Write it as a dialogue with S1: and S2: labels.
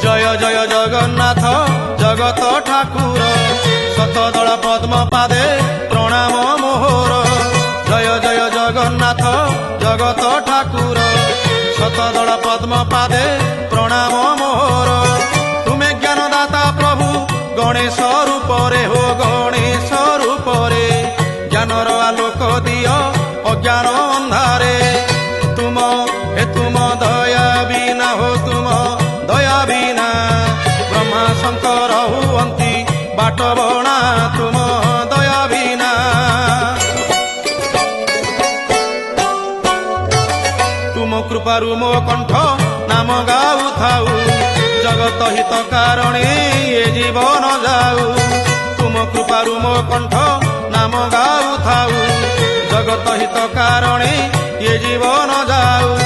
S1: जय जय जगन्नाथ जगत ठाकुर शतदल पद्म पादे प्रणाम मोहर। जय जय जगन्नाथ जगत ठाकुर शतदल पद्म पादे प्रणाम मोहर। तुमे ज्ञानदाता प्रभु गणेश रूप रे हो गणेश रूप रे ज्ञानर आलोक दिय अज्ञान अंधारे। तुम दया बिना हो तुम दया बिना ब्रह्मा शंकर हुअंती बाट बणा तुम दया बिना। तुम कृपारु मो कंठ नाम गाऊ थाऊ जगत हित कारणे ये जीवन जाऊ। तुम कृपारु मो कंठ नाम गाऊ थाऊ जगत हित कारणे ये जीवन जाऊ।